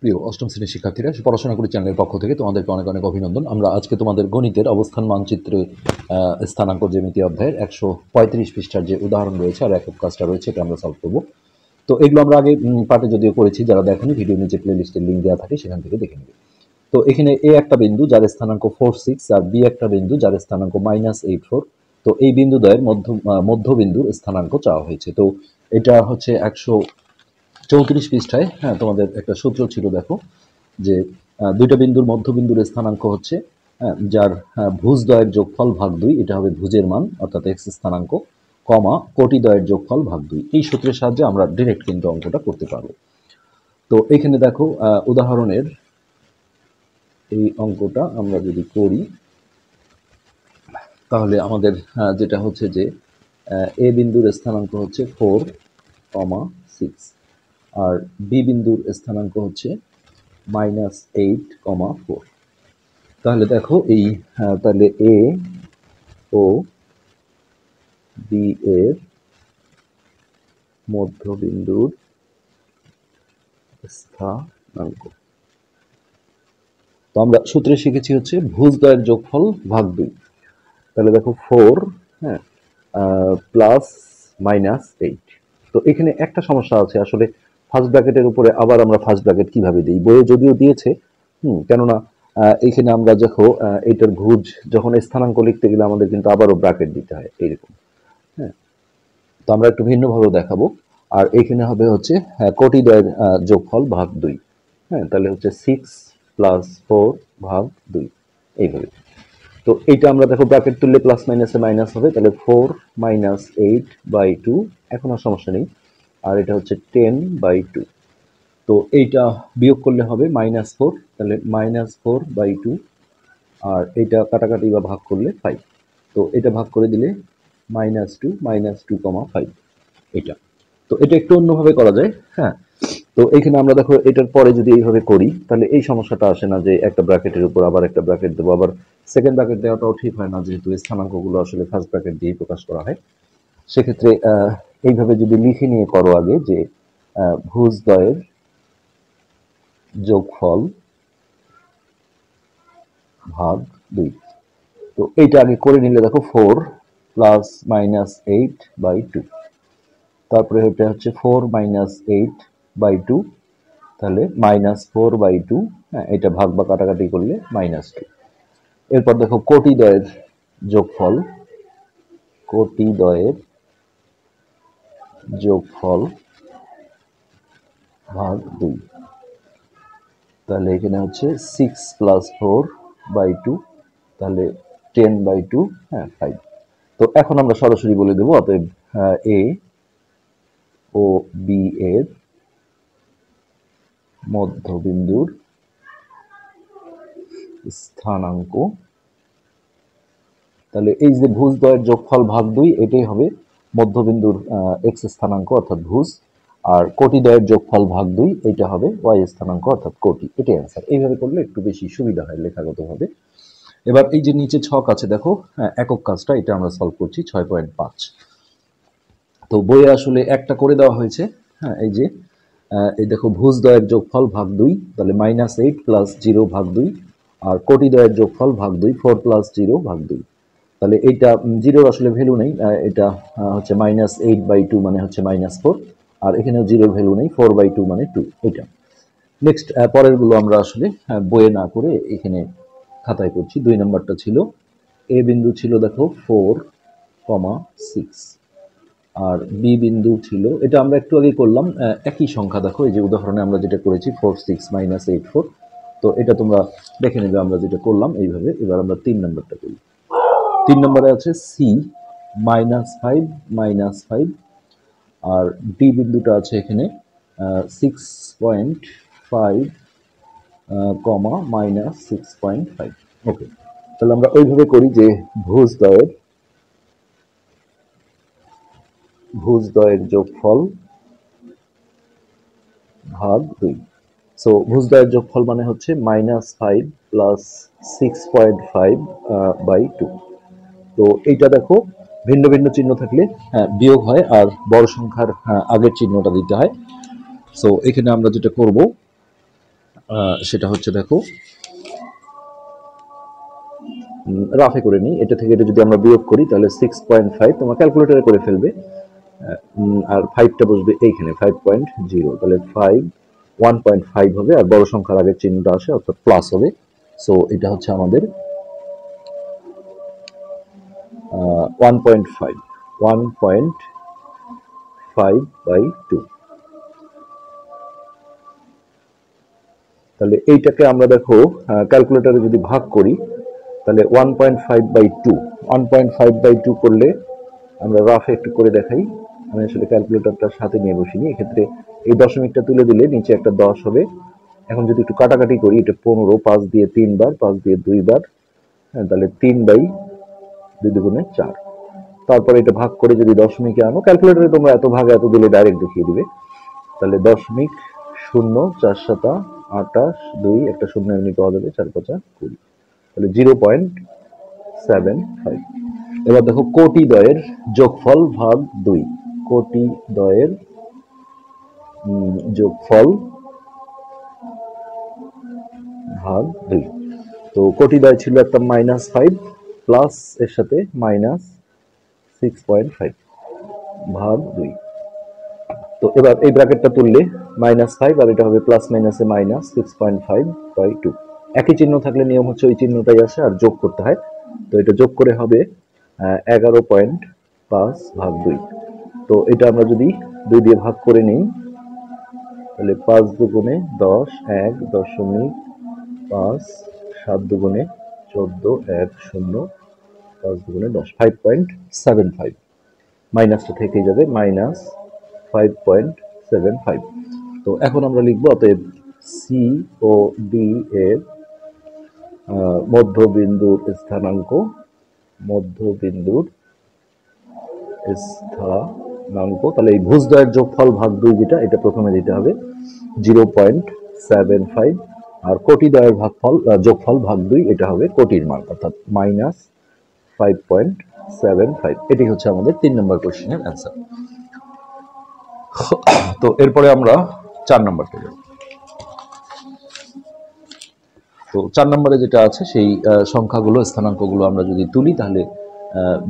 প্রিয় অষ্টম শ্রেণীর শিক্ষার্থীরা, পড়াশোনা করি চ্যানেলের পক্ষ থেকে তোমাদেরকে অনেক অনেক অভিনন্দন। আমরা আজকে তোমাদের গণিতের অবস্থান মানচিত্রে স্থানাঙ্ক জ্যামিতি অধ্যায়ের 135 পৃষ্ঠার যে উদাহরণ রয়েছে আর একক কাজটা রয়েছে এটা আমরা সলভ করবো। তো এগুলো আমরা আগে পার্টে যদিও করেছি, যারা দেখেনি ভিডিও নিচে প্লে লিস্টের লিঙ্ক দেওয়া থাকে, সেখান থেকে দেখে নেবে। তো এখানে এ একটা বিন্দু যার স্থানাঙ্ক 4, 6 আর বি একটা বিন্দু যার স্থানাঙ্ক -8, 4। তো এই বিন্দুদ্বয়ের মধ্যবিন্দুর স্থানাঙ্ক চাওয়া হয়েছে। তো এটা হচ্ছে 134 পৃষ্ঠায়। হ্যাঁ, তোমাদের একটা সূত্র ছিল, দেখো যে দুইটা বিন্দুর মধ্যবিন্দুর স্থানাঙ্ক হচ্ছে যার ভুজদ্বয়ের যোগফল ভাগ 2, এটা হবে ভুজের মান অর্থাৎ এক্স স্থানাঙ্ক, কমা কোটিদ্বয়ের যোগফল ভাগ 2। এই সূত্রের সাহায্যে আমরা ডিরেক্ট কিন্তু অঙ্কটা করতে পারবো। তো এখানে দেখো উদাহরণের এই অঙ্কটা আমরা যদি করি তাহলে আমাদের যেটা হচ্ছে যে এ বিন্দুর স্থানাঙ্ক হচ্ছে 4, 6 আর বি বিন্দুর স্থানাঙ্ক হচ্ছে -8, 4। তাহলে দেখো এই তাহলে এ ও বি এর মধ্যবিন্দুর স্থানাঙ্ক। তো আমরা সূত্রে শিখেছি হচ্ছে ভুজদ্বয়ের যোগফল ভাগ 2। তাহলে দেখো 4 প্লাস -8। তো এখানে একটা সমস্যা আছে, আসলে ফার্স্ট ব্র্যাকেটের উপরে আবার আমরা ফার্স্ট ব্র্যাকেট কিভাবে দিই, বইয়ে যদিও দিয়েছে, কেননা এখানে আমরা দেখো এইটার ভুজ যখন স্থানাঙ্ক লিখতে গেলে আমাদের কিন্তু আবারও ব্র্যাকেট দিতে হয় এইরকম। হ্যাঁ, তো আমরা একটু ভিন্নভাবে দেখাবো। আর এখানে হবে হচ্ছে কোটিদ্বয়ের যোগফল ভাগ 2। হ্যাঁ, তাহলে হচ্ছে 6 + 4 ভাগ 2 এইভাবে। তো এইটা আমরা দেখো ব্র্যাকেট তুললে প্লাস মাইনাসে মাইনাস হবে, তাহলে 4 - 8/2, এখন আর সমস্যা নেই। আর এটা হচ্ছে 10/2। তো এইটা বিয়োগ করলে হবে -4, তাহলে -4/2। আর এইটা কাটাকাটি বা ভাগ করলে 5। তো এটা ভাগ করে দিলে -2, -2, 5 এটা। তো এটা একটু অন্যভাবে করা যায়। হ্যাঁ, তো এখানে আমরা দেখো এটার পরে যদি এইভাবে করি তাহলে এই সমস্যাটা আসে না যে একটা ব্র্যাকেটের উপর আবার একটা ব্র্যাকেট দেবো, আবার সেকেন্ড ব্র্যাকেট দেওয়াটাও ঠিক হয় না, যেহেতু স্থানাঙ্কগুলো আসলে ফার্স্ট ব্র্যাকেট দিয়ে প্রকাশ করা হয়। সেক্ষেত্রে এইভাবে যদি লিখে নিয়ে করো আগে যে ভুজদ্বয়ের যোগফল ভাগ 2। তো এইটা আগে করে নিলে দেখো 4 + -8/2, তারপরে এটা হচ্ছে 4 - 8/2, তাহলে -4/2। হ্যাঁ, এটা ভাগ বা কাটাকাটি করলে -2। এরপর দেখো কোটিদ্বয়ের যোগফল, কোটিদ্বয়ের যোগফল ভাগ 2। তাহলে এখানে হচ্ছে 6 + 4/2, তাহলে 10/2। হ্যাঁ, 5। তো এখন আমরা সরাসরি বলে দেবো, অতএব এ ও বি এর মধ্যবিন্দুর স্থানাঙ্ক। তাহলে এই যে ভুজদ্বয়ের যোগফল ভাগ 2, এটাই হবে মধ্যবিন্দুর এক্স স্থানাঙ্ক অর্থাৎ ভুজ। আর কোটিদ্বয়ের যোগফল ভাগ 2, এটা হবে ওয়াই স্থানাঙ্ক অর্থাৎ কোটি। এটাই অ্যান্সার। এইভাবে করলে একটু বেশি সুবিধা হয় লেখাগতভাবে। এবার এই যে নিচে ছক আছে দেখো, একক কাজটা এটা আমরা সলভ করছি 6.5। তো বইয়ে আসলে একটা করে দেওয়া হয়েছে। হ্যাঁ, এই যে এই দেখো ভুজদ্বয়ের যোগফল ভাগ 2, তাহলে -8 + 0 ভাগ 2। আর কোটিদ্বয়ের যোগফল ভাগ 2, 4 + 0 ভাগ 2। তাহলে এইটা জিরোর আসলে ভ্যালু নেই, এটা হচ্ছে -8/2 মানে হচ্ছে -4। আর এখানেও জিরোর ভ্যালু নেই, 4/2 মানে 2। এটা নেক্সট পরের গুলো আমরা আসলে বইয়ে না করে এখানে খাতায় করছি। 2 নম্বরটা ছিল এ বিন্দু ছিল দেখো 4, 6 আর বি বিন্দু ছিল, এটা আমরা একটু আগে করলাম, একই সংখ্যা। দেখো এই যে উদাহরণে আমরা যেটা করেছি 4, 6 - 8, 4। তো এটা তোমরা দেখে নেবে আমরা যেটা করলাম এইভাবে। এবার আমরা 3 নম্বরটা করি। 3 নম্বরে আছে সি -5, -5 আর ডি বিন্দুটা আছে এখানে 6.5, -6.5। ওকে, তাহলে আমরা ওইভাবে করি যে ভুজদ্বয়ের যোগফল ভাগ 2। সো ভুজদ্বয়ের যোগফল মানে হচ্ছে -5 + 6.5/2। তো এইটা দেখো ভিন্ন ভিন্ন চিহ্ন থাকলে বিয়োগ হয়, আর বড় সংখ্যার আগের চিহ্নটা দিতে হয়। সো এখানে আমরা যেটা করব, সেটা হচ্ছে দেখো রাফে করে নিই, এটা থেকে এটা যদি আমরা বিয়োগ করি তাহলে 6.5 তোমার ক্যালকুলেটরে করে ফেলবে। আর 5টা বসবে এইখানে 5.0, তাহলে 1.5 হবে, আর বড় সংখ্যার আগের চিহ্নটা আসে অর্থাৎ প্লাস হবে। সো এটা হচ্ছে আমাদের 1.5 1.5/2। তাহলে এইটাকে আমরা দেখো ক্যালকুলেটরে যদি ভাগ করি তাহলে 1.5/2, 1.5/2 করলে আমরা রাফে একটু করে দেখাই। আমি আসলে ক্যালকুলেটরটার সাথে নিয়ে বসিনি, এক্ষেত্রে এই দশমিকটা তুলে দিলে নিচে একটা 10 হবে। এখন যদি একটু কাটাকাটি করি, এটা 15, 5 দিয়ে 3 বার, 5 দিয়ে 2 বার, হ্যাঁ, তাহলে 3/2 × 4। তারপরে এটা ভাগ করে যদি দশমিকে আনো, ক্যালকুলেটরে তোমরা এত ভাগ এত দিলে ডাইরেক্ট দেখিয়ে দিবে। তাহলে 0.0, 4 × 7 = 28, 2 একটা শূন্য এমনি পাওয়া যাবে, 4 × 5 = 20, তাহলে 0.75। এবার দেখো কোটি দ্বয়ের যোগফল ভাগ 2, কোটি দ্বয়ের যোগফল ভাগ 2। তো কোটি দ্বয় ছিল একটা -5 প্লাস এর সাথে -6.5 ভাগ 2। তো এবার এই ব্র্যাকেটটা তুললে -5 আর এটা হবে প্লাস মাইনাসে -6.5/2। একই চিহ্ন থাকলে নিয়ম হচ্ছে ওই চিহ্নটাই আসে আর যোগ করতে হয়। তো এটা যোগ করে হবে 11.5 ভাগ 2। তো এটা আমরা যদি 2 দিয়ে ভাগ করে নিই তাহলে 5 দুগুণে 10, 1.5, 7 দুগুণে 14, 1 0, 5 দুগুণে 10, 5.75। মাইনাসটা থেকেই যাবে, -5.75। তো এখন আমরা লিখবো অতএব সি ও ডি এর মধ্যবিন্দুর স্থানাঙ্ক, মধ্যবিন্দুর স্থানাঙ্ক, তাহলে এই ভুজদ্বয়ের যোগফল ভাগ 2 যেটা, এটা প্রথমে দিতে হবে 0.75, আর কোটিদ্বয়ের যোগফল ভাগ 2 এটা হবে কোটির মান অর্থাৎ -5.75। এটি হচ্ছে আমাদের 3 নম্বর কোশ্চেনের অ্যান্সার। তো এরপরে আমরা 4 নম্বরটা যাব। তো 4 নম্বরে যেটা আছে সেই সংখ্যাগুলো স্থানাঙ্কগুলো আমরা যদি তুলি তাহলে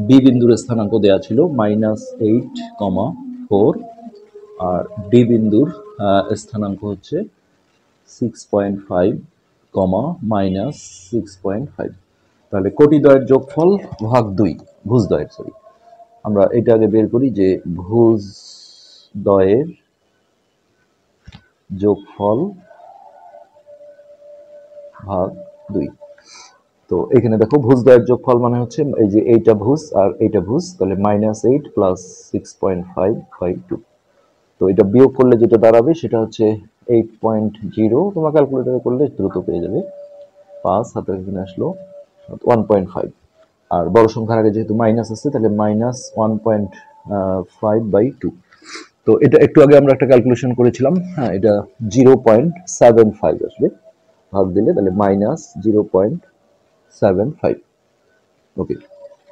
বি বিন্দুর স্থানাঙ্ক দেওয়া ছিল -8,4, আর ডি বিন্দুর স্থানাঙ্ক হচ্ছে 6.5, -6.5। তাহলে কোটিদ্বয়ের যোগফল ভাগ 2, ভুজদ্বয়ের আমরা এটা আগে বের করি যে ভুজদ্বয়ের যোগফল ভাগ 2। তো এখানে দেখো ভুজদ্বয়ের যোগফল মানে হচ্ছে এই যে এইটা ভুজ আর এইটা ভুজ, তাহলে -8 + 6.5/2। তো এটা বিয়োগ করলে যেটা দাঁড়াবে সেটা হচ্ছে 8.0, তোমার ক্যালকুলেটরে করলে দ্রুত পেয়ে যাবে। 5 হাতে এখানে আসলো 1.5, আর বড় সংখ্যার আগে যেহেতু মাইনাস আছে তাহলে -1.5/2। তো এটা একটু আগে আমরা একটা ক্যালকুলেশন করেছিলাম, হ্যাঁ, এটা 0.75 আসবে ভাগ দিলে, তাহলে -0.75। ওকে,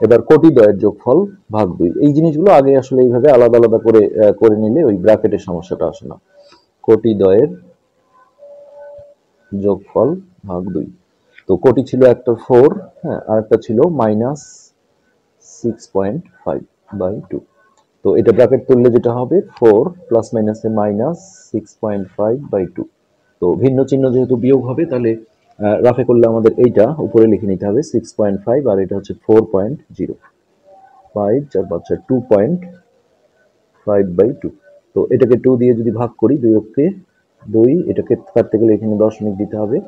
এবার কোটিদ্বয়ের যোগফল ভাগ 2, এই জিনিসগুলো আগে আসলে এইভাবে আলাদা আলাদা করে করে নিলে ওই ব্র্যাকেটের সমস্যাটা আসে না। কোটিদ্বয়ের যোগফল ভাগ 2। তো কোটি ছিল একটা 4, হ্যাঁ, আর একটা ছিল -6.5/2। তো এটা ব্র্যাকেট তুললে যেটা হবে 4 প্লাস মাইনাসে -6.5/2। তো ভিন্ন চিহ্ন যেহেতু বিয়োগ হবে তাহলে রাফে করলে আমাদের এইটা উপরে লিখে নিতে হবে 6.5, আর এটা হচ্ছে 4.0, 5 4 5 2.5/2। তো এটাকে 2 দিয়ে যদি ভাগ করি, 2 অক্ষে 2, এটাকে কাটতে গেলে এখানে দশমিক দিতে হবে,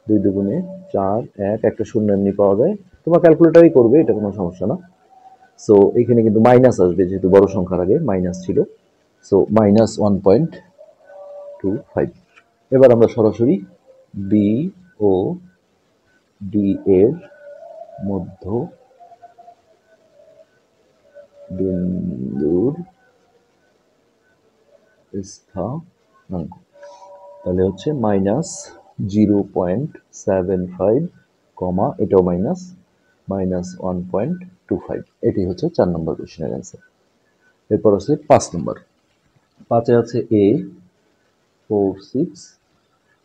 2 দুগুণে 4, 1 একটা শূন্য এমনি পাওয়া যায়, তোমার ক্যালকুলেটরই করবে, এটা কোনো সমস্যা না। সো এখানে কিন্তু মাইনাস আসবে যেহেতু বড় সংখ্যার আগে মাইনাস ছিল, সো -1.25। এবার আমরা সরাসরি বি ও ডি এর মধ্য বিন্দুর স্থানাঙ্ক, তাহলে হচ্ছে -0.75, এটাও -1.25। এটি হচ্ছে 4 নম্বর কোশ্চেনের অ্যান্সার। এরপর আছে 5 নম্বর। 5-এ আছে A 4 6,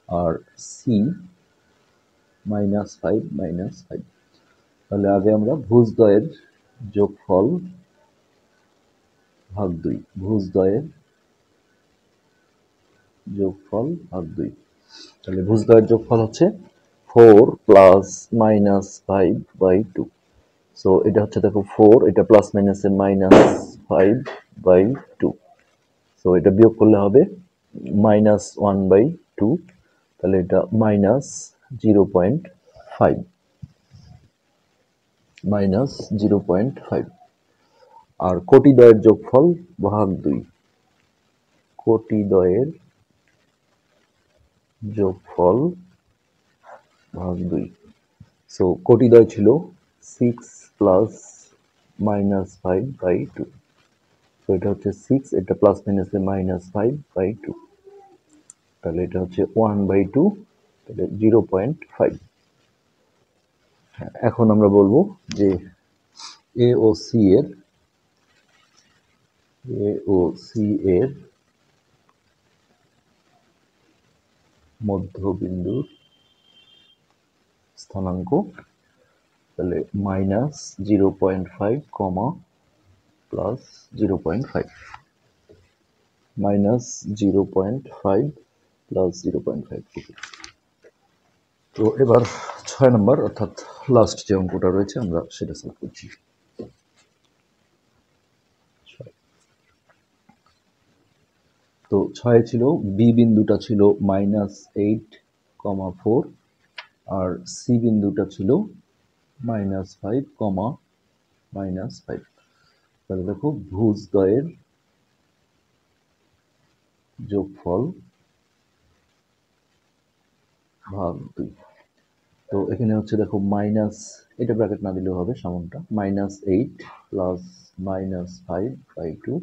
আর সি -5 তাহলে আগে আমরা ভুজদ্বয়ের যোগফল ভাগ 2, ভুজদ্বয়ের যোগফল ভাগ 2। তাহলে ভুজদ্বয়ের যোগফল হচ্ছে 4 প্লাস মাইনাস 5/2। সো এটা হচ্ছে দেখো 4, এটা প্লাস মাইনাসে -5/2। সো এটা বিয়োগ করলে হবে -1/2। তাহলে এটা -0.5, -0.5। আর কোটিদ্বয়ের যোগফল ভাগ 2, কোটিদ্বয়ের যোগফল ভাগ 2। সো কোটিদ্বয় ছিল 6 প্লাস -5/2। তো এটা হচ্ছে 6, এটা প্লাস মাইনাসে -5/2। তাহলে এটা হচ্ছে 1/2, তাহলে 0.5। এখন আমরা বলবো যে এ ও সি এর মধ্যবিন্দুর স্থানাঙ্ক, তাহলে -0.5, প্লাস 0.5, -0.5 প্লাস 0.5। তো এবার 6 নম্বর অর্থাৎ লাস্ট যে অঙ্কটা রয়েছে আমরা সেটা সলভ করছি। তো 6 ছিল বি বিন্দুটা ছিল -8,4 আর সি বিন্দুটা ছিল -5, -5। তাহলে দেখো ভুজদ্বয়ের যোগফল ভাগ 2। তো এখানে হচ্ছে দেখো মাইনাস, এটা ব্র্যাকেট না দিলেও হবে, সামনটা -8 প্লাস -5/2।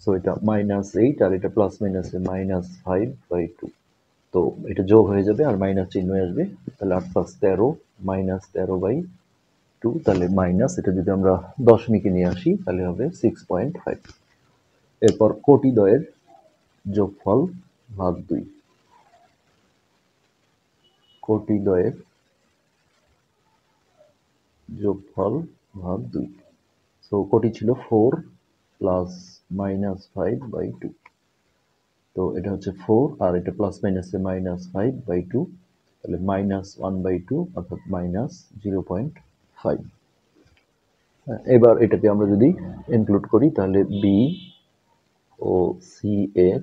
সো এটা -8 আর এটা প্লাস মাইনাসে -5/2। তো এটা যোগ হয়ে যাবে আর মাইনাস চিহ্ন আসবে, তাহলে 8 + 13, -13/2। তাহলে মাইনাস, এটা যদি আমরা দশমিকে নিয়ে আসি তাহলে হবে 6.5। এরপর কোটিদ্বয়ের যোগফল ভাগ 2, কোটিদ্বয়ের যোগফল ভাগ 2। সো কোটি ছিল 4 প্লাস -5/2। তো এটা হচ্ছে 4 আর এটা প্লাস মাইনাসে -5/2, তাহলে -1/2 অর্থাৎ -0.5। এবার এটাকে আমরা যদি ইনক্লুড করি তাহলে বি ও সি এর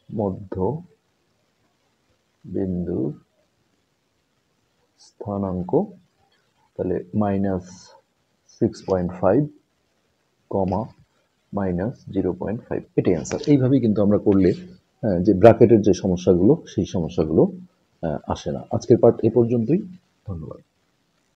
মধ্য বিন্দুর স্থানাঙ্ক, তাহলে -6.5, -0.5, এটাই অ্যান্সার। এইভাবেই কিন্তু আমরা করলে যে ব্র্যাকেটের যে সমস্যাগুলো সেই সমস্যাগুলো আসে না। আজকের পার্ট এ পর্যন্তই। ধন্যবাদ।